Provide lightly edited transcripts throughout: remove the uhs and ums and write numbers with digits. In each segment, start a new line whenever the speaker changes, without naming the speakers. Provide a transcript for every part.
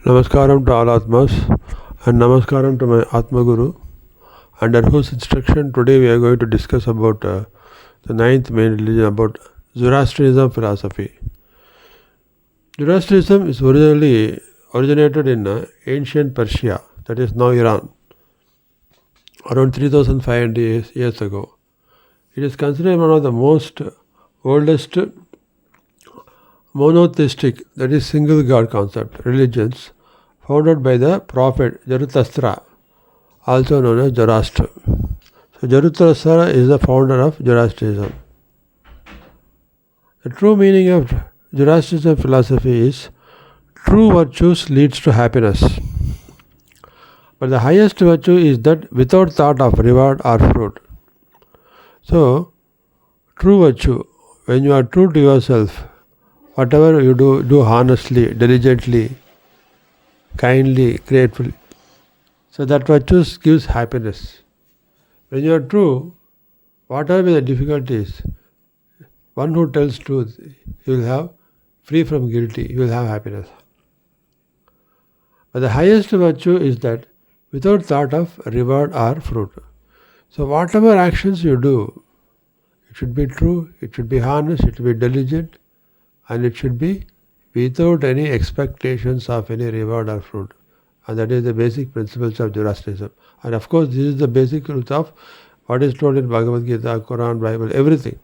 Namaskaram to all Atmas and Namaskaram to my Atma Guru, under whose instruction today we are going to discuss about the ninth main religion, about Zoroastrianism philosophy. Zoroastrianism is originated in ancient Persia, that is now Iran, around 3500 years ago. It is considered one of the most oldest monotheistic, that is single God concept, religions founded by the prophet Zoroaster, also known as Zoroaster. So Zoroaster is the founder of Zoroastrianism. The true meaning of Zoroastrianism philosophy is true virtues leads to happiness. But the highest virtue is that without thought of reward or fruit. So, true virtue, when you are true to yourself, whatever you do honestly, diligently, kindly, gratefully. So that virtue gives happiness. When you are true, whatever the difficulties, one who tells truth, he will have free from guilty, he will have happiness. But the highest virtue is that without thought of reward or fruit. So whatever actions you do, it should be true, it should be honest, it should be diligent, and it should be without any expectations of any reward or fruit. And that is the basic principles of Zoroastrianism. And of course, this is the basic truth of what is told in Bhagavad Gita, Quran, Bible, everything.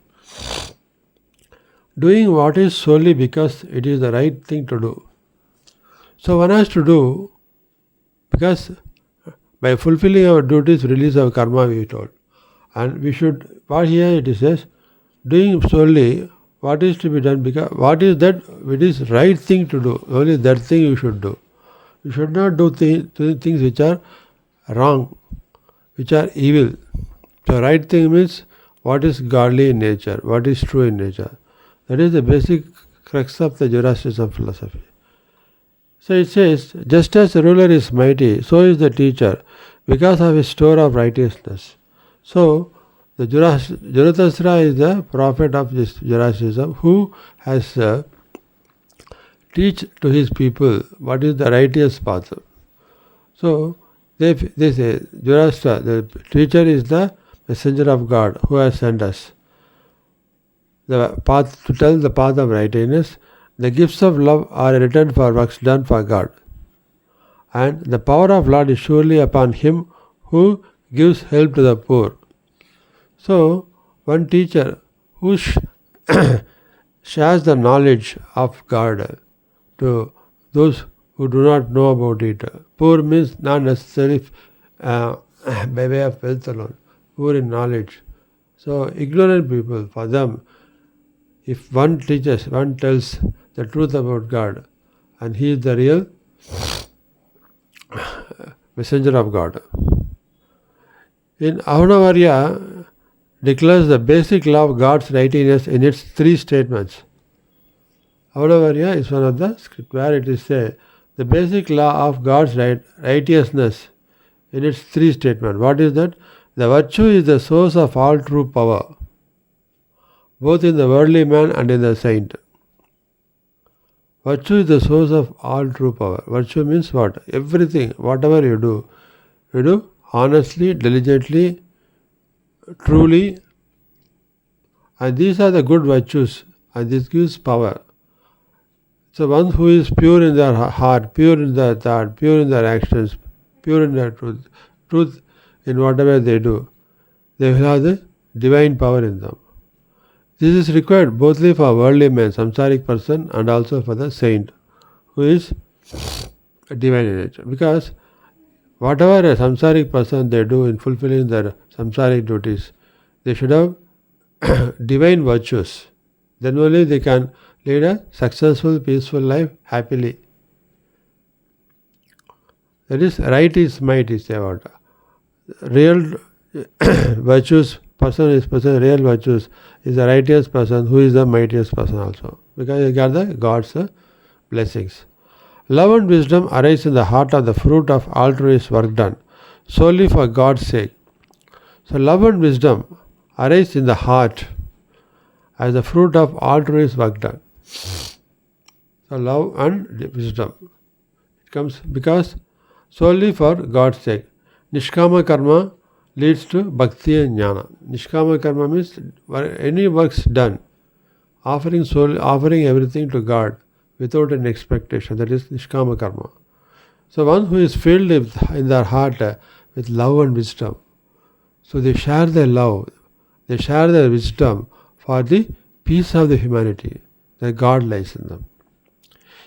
Doing what is solely because it is the right thing to do. So one has to do because by fulfilling our duties, release our karma, we told. And we should, what here it says, doing solely what is to be done, because what is that it is right thing to do, only that thing you should do. You should not do things which are wrong, which are evil. So right thing means what is godly in nature, what is true in nature. That is the basic crux of the Zoroastrianism philosophy. So it says, just as the ruler is mighty, so is the teacher, because of his store of righteousness. So the Zoroaster is the prophet of this Zoroastrianism, who has teach to his people what is the righteous path. So they say Zoroaster, the teacher, is the messenger of God who has sent us the path to tell the path of righteousness. The gifts of love are a return for works done for God, and the power of Lord is surely upon him who gives help to the poor. So, one teacher who shares the knowledge of God to those who do not know about it. Poor means not necessarily by way of wealth alone, poor in knowledge. So, ignorant people, for them, if one teaches, one tells the truth about God, and he is the real messenger of God. In Ahanavarya declares the basic law of God's righteousness in its three statements. Ahanavarya is one of the script where it is said the basic law of God's righteousness in its three statements. What is that? The virtue is the source of all true power, both in the worldly man and in the saint. Virtue is the source of all true power. Virtue means what? Everything, whatever you do honestly, diligently, truly, and these are the good virtues, and this gives power. So one who is pure in their heart, pure in their thought, pure in their actions, pure in their truth in whatever they do, they will have the divine power in them. This is required both for worldly man, samsaric person, and also for the saint, who is a divine in nature. Because whatever a samsaric person they do in fulfilling their samsaric duties, they should have divine virtues. Then only they can lead a successful, peaceful life happily. That is, right is might, is about. Real virtues, real virtues is the righteous person who is the mightiest person also. Because he got the God's blessings. Love and wisdom arise in the heart of the fruit of altruist work done solely for God's sake. So love and wisdom arise in the heart as the fruit of altruist work done. So love and wisdom comes because solely for God's sake. Nishkama karma leads to bhakti and jnana. Nishkama karma means any works done, offering everything to God without an expectation. That is nishkama karma. So one who is filled in their heart with love and wisdom. So they share their love, they share their wisdom for the peace of the humanity. That God lies in them.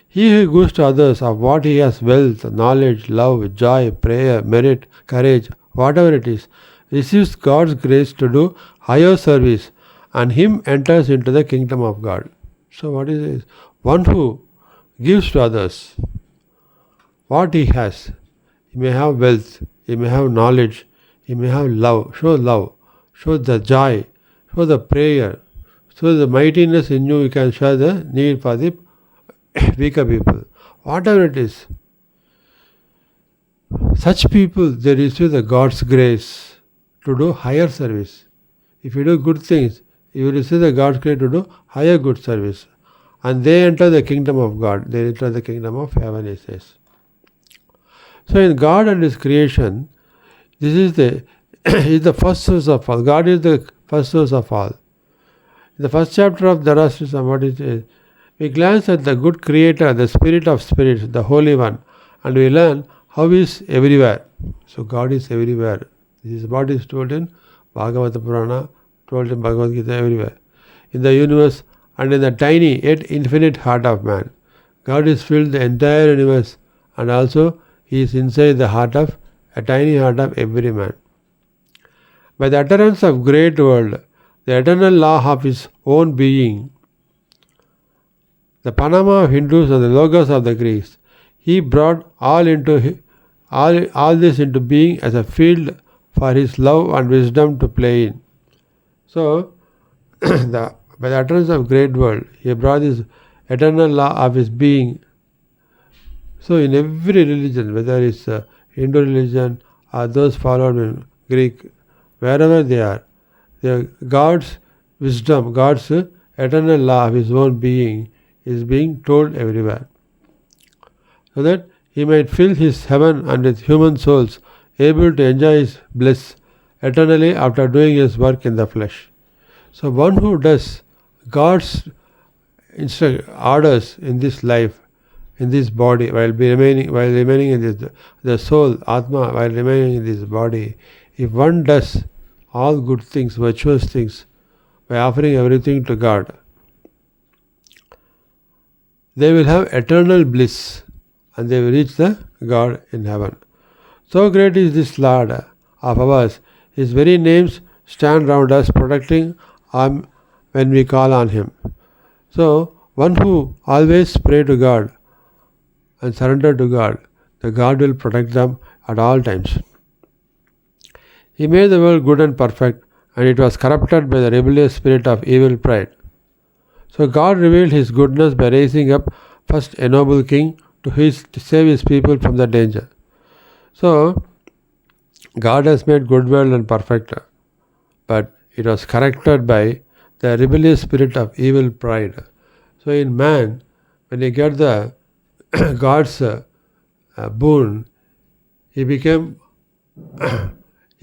He who gives to others of what he has, wealth, knowledge, love, joy, prayer, merit, courage, whatever it is, receives God's grace to do higher service, and him enters into the kingdom of God. So what is this? One who gives to others what he has. He may have wealth, he may have knowledge, he may have love, show the joy, show the prayer, show the mightiness in you can show the need for the weaker people. Whatever it is, such people, they receive the God's grace to do higher service. If you do good things, you will receive the God's grace to do higher good service. And they enter the kingdom of God. They enter the kingdom of heaven, he says. So in God and His creation, this is the first source of all. God is the first source of all. In the first chapter of Zoroastrianism, what it is, we glance at the good creator, the spirit of spirits, the Holy One, and we learn how He is everywhere. So God is everywhere. This is what is told in Bhagavata Purana, told in Bhagavad Gita, everywhere. In the universe and in the tiny yet infinite heart of man. God is filled the entire universe, and also He is inside the heart of, a tiny heart of every man. By the utterance of great word, the eternal law of His own being, the Panama of Hindus and the Logos of the Greeks, He brought all this into being as a field for His love and wisdom to play in. So, by the utterance of great word, He brought this eternal law of His being. So in every religion, whether it's Hindu religion or those followed in Greek, wherever they are, God's wisdom, God's eternal law of His own being is being told everywhere. So that He might fill His heaven and with human souls, able to enjoy His bliss eternally after doing His work in the flesh. So one who does God's orders in this life, in this body, while remaining in this, the soul, Atma, while remaining in this body, if one does all good things, virtuous things, by offering everything to God, they will have eternal bliss and they will reach the God in heaven. So great is this Lord of ours, His very names stand round us, protecting when we call on Him. So, one who always pray to God and surrender to God, the God will protect them at all times. He made the world good and perfect, and it was corrupted by the rebellious spirit of evil pride. So God revealed His goodness by raising up first a noble king to save His people from the danger. So God has made good world and perfect, but it was corrected by the rebellious spirit of evil pride. So in man, when he got the God's boon, he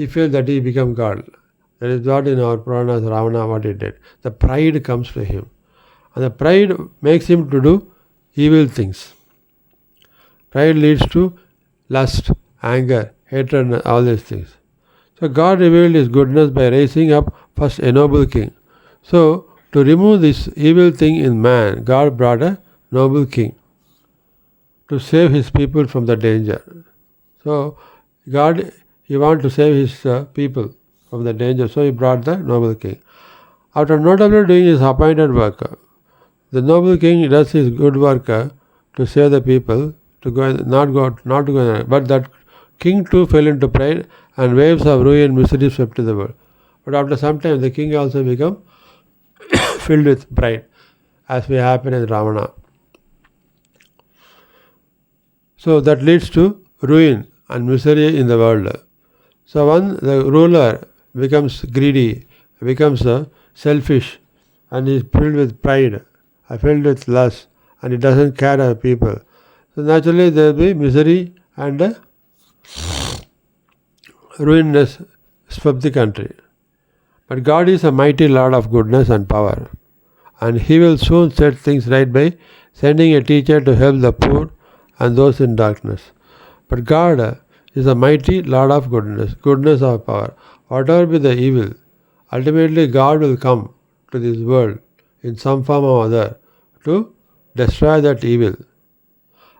felt that he became God. That is what in our Puranas, Ravana, what he did. The pride comes to him. And the pride makes him to do evil things. Pride leads to lust, anger, hatred, and all these things. So God revealed His goodness by raising up first a noble king. So to remove this evil thing in man, God brought a noble king to save His people from the danger. So God, He wanted to save His people from the danger, so He brought the noble king. After notably doing His appointed work, the noble king does his good work to save the people, not to go, but that king too fell into pride, and waves of ruin and misery swept to the world. But after some time, the king also became filled with pride, as we happen in Ravana. So that leads to ruin and misery in the world. So when the ruler becomes greedy, becomes selfish, and is filled with pride, filled with lust, and he doesn't care of people. So naturally there will be misery and ruinous of the country. But God is a mighty Lord of goodness and power, and He will soon set things right by sending a teacher to help the poor and those in darkness. But God is a mighty Lord of goodness of power. Whatever be the evil, ultimately God will come to this world in some form or other to destroy that evil.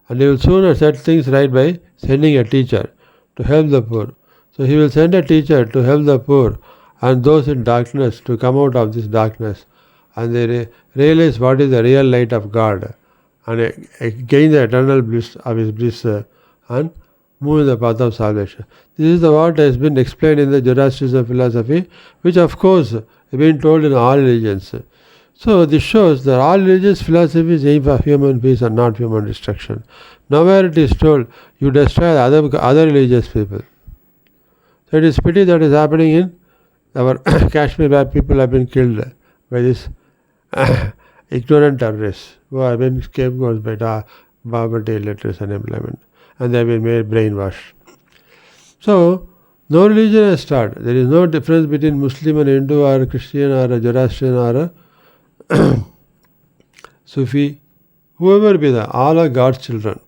And He will soon set things right by sending a teacher to help the poor. So He will send a teacher to help the poor and those in darkness to come out of this darkness, and they realize what is the real light of God, and gain the eternal bliss of His bliss and move in the path of salvation. This is what has been explained in the Zoroastrianism philosophy, which of course has been told in all religions. So this shows that all religious philosophies aim for human peace and not human destruction. Nowhere it is told you destroy other religious people. So it is pity that is happening in our Kashmir, where people have been killed by this ignorant terrorists who have been scapegoats by poverty, illiteracy and employment, and they have been made brainwashed. So no religion has started. There is no difference between Muslim and Hindu or Christian or a Zoroastrian or a Sufi, whoever be that, all are God's children.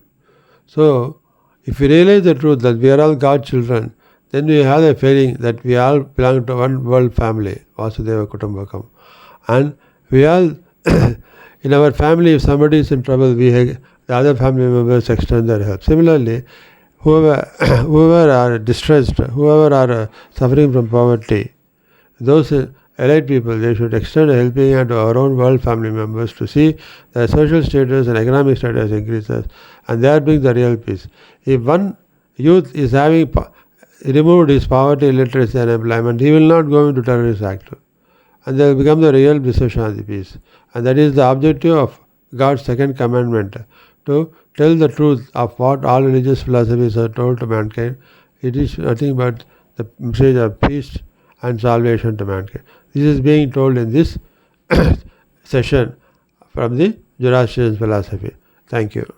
So if we realize the truth that we are all God's children, then we have a feeling that we all belong to one world family, Vasudeva Kutumbakam. And we all, in our family, if somebody is in trouble, the other family members extend their help. Similarly, whoever are distressed, whoever are suffering from poverty, those elite people, they should extend a helping hand to our own world family members to see their social status and economic status increases, and there brings the real peace. If one youth is having removed his poverty, illiteracy and employment, he will not go into terrorist act, and they will become the real Vishwashanti peace. And that is the objective of God's second commandment, to tell the truth of what all religious philosophies are told to mankind. It is nothing but the message of peace and salvation to mankind. This is being told in this session from the Zoroastrian philosophy. Thank you.